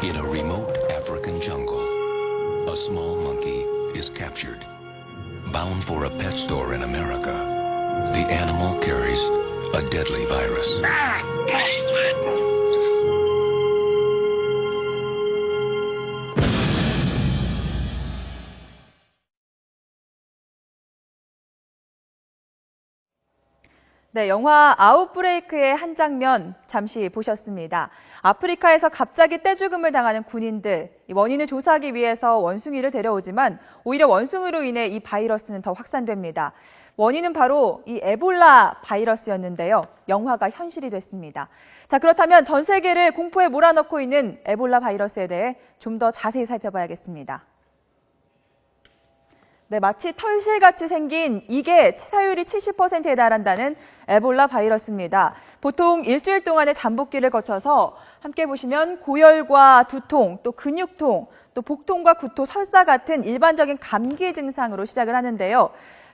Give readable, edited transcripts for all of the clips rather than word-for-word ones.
In a remote African jungle, a small monkey is captured. Bound for a pet store in America, the animal carries a deadly virus. 네, 영화 아웃브레이크의 한 장면 잠시 보셨습니다. 아프리카에서 갑자기 떼죽음을 당하는 군인들, 이 원인을 조사하기 위해서 원숭이를 데려오지만 오히려 원숭이로 인해 이 바이러스는 더 확산됩니다. 원인은 바로 이 에볼라 바이러스였는데요. 영화가 현실이 됐습니다. 자, 그렇다면 전 세계를 공포에 몰아넣고 있는 에볼라 바이러스에 대해 좀 더 자세히 살펴봐야겠습니다. 네, 마치 털실같이 생긴 이게 치사율이 70%에 달한다는 에볼라 바이러스입니다. 보통 일주일 동안의 잠복기를 거쳐서 함께 보시면 고열과 두통, 또 근육통, 또 복통과 구토, 설사 같은 일반적인 감기 증상으로 시작을 하는데요.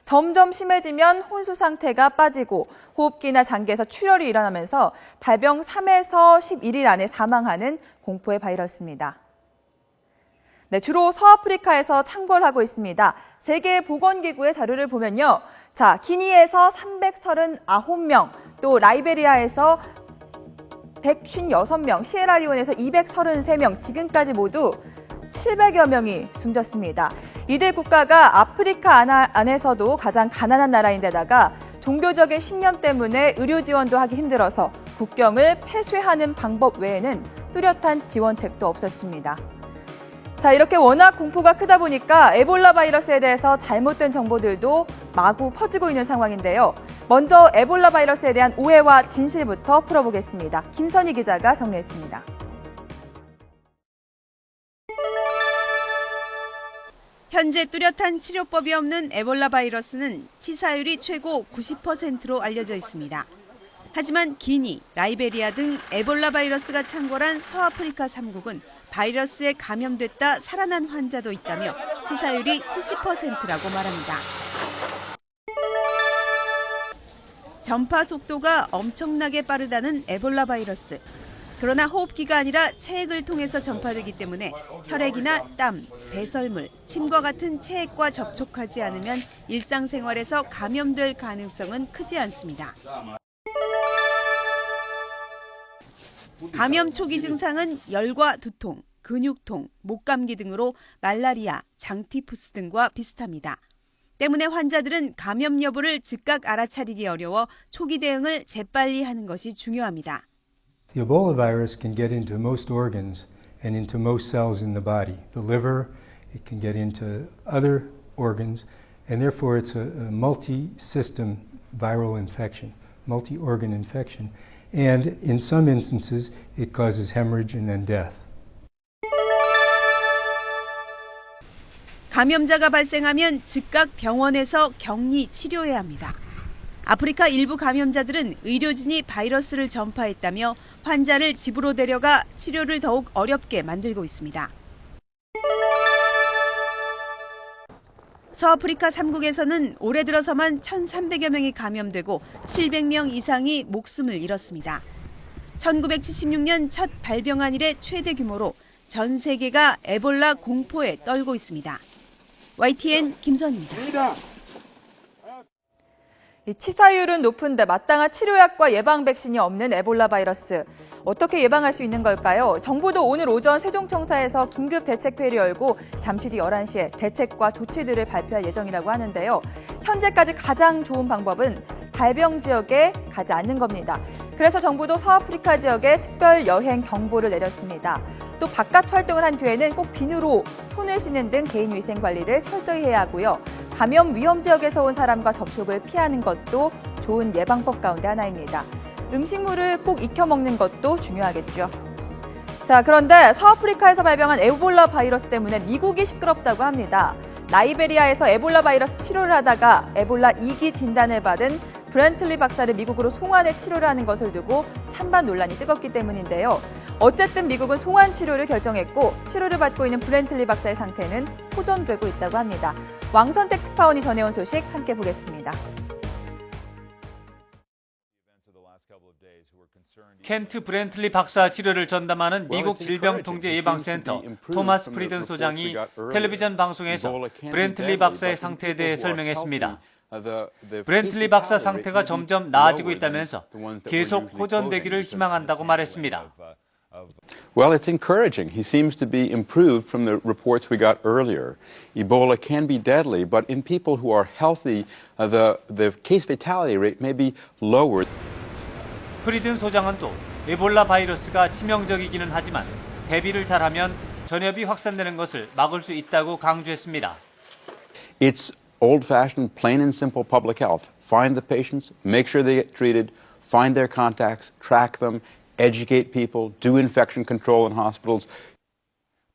점점 심해지면 혼수 상태가 빠지고 호흡기나 장기에서 출혈이 일어나면서 발병 3에서 11일 안에 사망하는 공포의 바이러스입니다. 네, 주로 서아프리카에서 창궐하고 있습니다. 세계보건기구의 자료를 보면요. 자, 기니에서 339명, 또 라이베리아에서 156명, 시에라리온에서 233명, 지금까지 모두 700여 명이 숨졌습니다. 이들 국가가 아프리카 안에서도 가장 가난한 나라인데다가 종교적인 신념 때문에 의료 지원도 하기 힘들어서 국경을 폐쇄하는 방법 외에는 뚜렷한 지원책도 없었습니다. 자, 이렇게 워낙 공포가 크다 보니까 에볼라 바이러스에 대해서 잘못된 정보들도 마구 퍼지고 있는 상황인데요. 먼저 에볼라 바이러스에 대한 오해와 진실부터 풀어보겠습니다. 김선희 기자가 정리했습니다. 현재 뚜렷한 치료법이 없는 에볼라 바이러스는 치사율이 최고 90%로 알려져 있습니다. 하지만 기니, 라이베리아 등 에볼라 바이러스가 창궐한 서아프리카 3국은 바이러스에 감염됐다 살아난 환자도 있다며 치사율이 70%라고 말합니다. 전파 속도가 엄청나게 빠르다는 에볼라 바이러스. 그러나 호흡기가 아니라 체액을 통해서 전파되기 때문에 혈액이나 땀, 배설물, 침과 같은 체액과 접촉하지 않으면 일상생활에서 감염될 가능성은 크지 않습니다. 감염 초기 증상은 열과 두통, 근육통, 목감기 등으로 말라리아, 장티푸스 등과 비슷합니다. 때문에 환자들은 감염 여부를 즉각 알아차리기 어려워 초기 대응을 재빨리 하는 것이 중요합니다. The Ebola virus can get into most organs and into most cells in the body. The liver, it can get into other organs, and therefore it's a multi-system viral infection, multi-organ infection. And in some instances, it causes hemorrhage and then death. 감염자가 발생하면 즉각 병원에서 격리 치료해야 합니다. 아프리카 일부 감염자들은 의료진이 바이러스를 전파했다며 환자를 집으로 데려가 치료를 더욱 어렵게 만들고 있습니다. 서아프리카 3국에서는 올해 들어서만 1,300여 명이 감염되고 700명 이상이 목숨을 잃었습니다. 1976년 첫 발병한 이래 최대 규모로 전 세계가 에볼라 공포에 떨고 있습니다. YTN 김선희입니다. 치사율은 높은데 마땅한 치료약과 예방 백신이 없는 에볼라 바이러스. 어떻게 예방할 수 있는 걸까요? 정부도 오늘 오전 세종청사에서 긴급 대책회의를 열고 잠시 뒤 11시에 대책과 조치들을 발표할 예정이라고 하는데요. 현재까지 가장 좋은 방법은 발병 지역에 가지 않는 겁니다. 그래서 정부도 서아프리카 지역에 특별 여행 경보를 내렸습니다. 또 바깥 활동을 한 뒤에는 꼭 비누로 손을 씻는 등 개인 위생 관리를 철저히 해야 하고요. 감염 위험 지역에서 온 사람과 접촉을 피하는 것도 좋은 예방법 가운데 하나입니다. 음식물을 꼭 익혀 먹는 것도 중요하겠죠. 자, 그런데 서아프리카에서 발병한 에볼라 바이러스 때문에 미국이 시끄럽다고 합니다. 라이베리아에서 에볼라 바이러스 치료를 하다가 에볼라 2기 진단을 받은 브랜틀리 박사를 미국으로 송환해 치료를 하는 것을 두고 찬반 논란이 뜨겁기 때문인데요. 어쨌든 미국은 송환 치료를 결정했고 치료를 받고 있는 브랜틀리 박사의 상태는 호전되고 있다고 합니다. 왕선택 특파원이 전해온 소식 함께 보겠습니다. 켄트 브렌틀리 박사 치료를 전담하는 미국 질병통제예방센터 토마스 프리든 소장이 텔레비전 방송에서 브렌틀리 박사의 상태에 대해 설명했습니다. 브렌틀리 박사 상태가 점점 나아지고 있다면서 계속 호전되기를 희망한다고 말했습니다. Well, it's encouraging. He seems to be improved from the reports we got earlier. Ebola can be deadly, but in people who are healthy, the case fatality rate may be lower. 프리든 소장은 또 에볼라 바이러스가 치명적이기는 하지만 대비를 잘하면 전염이 확산되는 것을 막을 수 있다고 강조했습니다. It's old-fashioned, plain and simple public health. Find the patients, make sure they get treated, find their contacts, track them, educate people, do infection control in hospitals.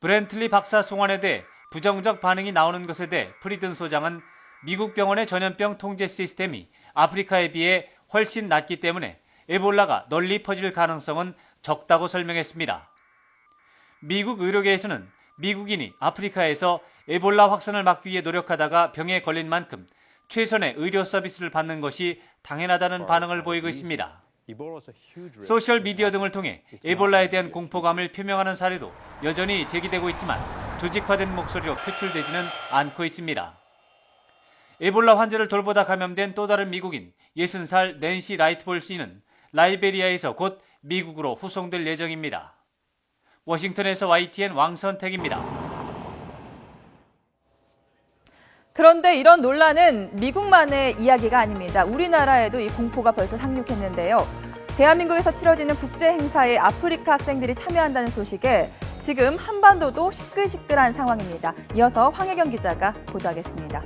브렌틀리 박사 송환에 대해 부정적 반응이 나오는 것에 대해 프리든 소장은 미국 병원의 전염병 통제 시스템이 아프리카에 비해 훨씬 낮기 때문에 에볼라가 널리 퍼질 가능성은 적다고 설명했습니다. 미국 의료계에서는 미국인이 아프리카에서 에볼라 확산을 막기 위해 노력하다가 병에 걸린 만큼 최선의 의료 서비스를 받는 것이 당연하다는 반응을 보이고 있습니다. 소셜미디어 등을 통해 에볼라에 대한 공포감을 표명하는 사례도 여전히 제기되고 있지만 조직화된 목소리로 표출되지는 않고 있습니다. 에볼라 환자를 돌보다 감염된 또 다른 미국인 60살 낸시 라이트볼 씨는 라이베리아에서 곧 미국으로 후송될 예정입니다. 워싱턴에서 YTN 왕선택입니다. 그런데 이런 논란은 미국만의 이야기가 아닙니다. 우리나라에도 이 공포가 벌써 상륙했는데요. 대한민국에서 치러지는 국제 행사에 아프리카 학생들이 참여한다는 소식에 지금 한반도도 시끌시끌한 상황입니다. 이어서 황혜경 기자가 보도하겠습니다.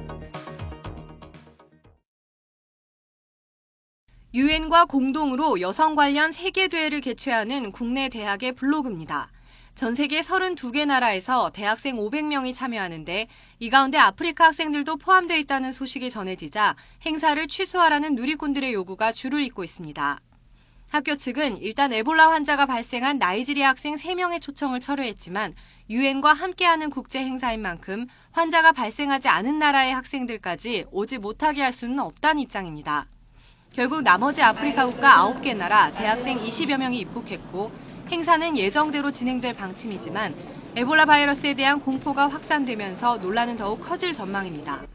유엔과 공동으로 여성 관련 세계대회를 개최하는 국내 대학의 블로그입니다. 전 세계 32개 나라에서 대학생 500명이 참여하는데 이 가운데 아프리카 학생들도 포함되어 있다는 소식이 전해지자 행사를 취소하라는 누리꾼들의 요구가 줄을 잇고 있습니다. 학교 측은 일단 에볼라 환자가 발생한 나이지리아 학생 3명의 초청을 철회했지만 유엔과 함께하는 국제 행사인 만큼 환자가 발생하지 않은 나라의 학생들까지 오지 못하게 할 수는 없다는 입장입니다. 결국 나머지 아프리카 국가 9개 나라 대학생 20여 명이 입국했고 행사는 예정대로 진행될 방침이지만 에볼라 바이러스에 대한 공포가 확산되면서 논란은 더욱 커질 전망입니다.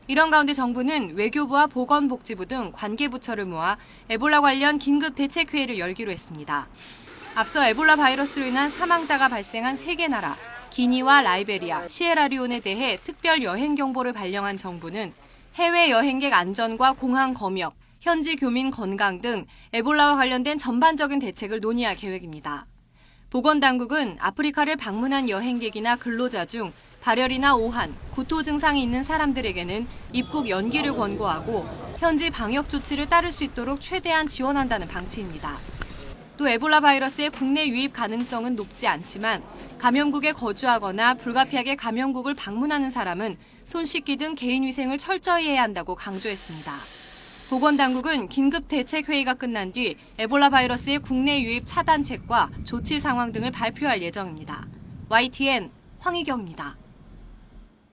이런 가운데 정부는 외교부와 보건복지부 등 관계부처를 모아 에볼라 관련 긴급 대책회의를 열기로 했습니다. 앞서 에볼라 바이러스로 인한 사망자가 발생한 3개 나라, 기니와 라이베리아, 시에라리온에 대해 특별 여행 경보를 발령한 정부는 해외 여행객 안전과 공항 검역, 현지 교민 건강 등 에볼라와 관련된 전반적인 대책을 논의할 계획입니다. 보건당국은 아프리카를 방문한 여행객이나 근로자 중 발열이나 오한, 구토 증상이 있는 사람들에게는 입국 연기를 권고하고 현지 방역 조치를 따를 수 있도록 최대한 지원한다는 방침입니다. 또 에볼라 바이러스의 국내 유입 가능성은 높지 않지만 감염국에 거주하거나 불가피하게 감염국을 방문하는 사람은 손 씻기 등 개인 위생을 철저히 해야 한다고 강조했습니다. 보건당국은 긴급 대책회의가 끝난 뒤 에볼라 바이러스의 국내 유입 차단책과 조치 상황 등을 발표할 예정입니다. YTN 황희경입니다.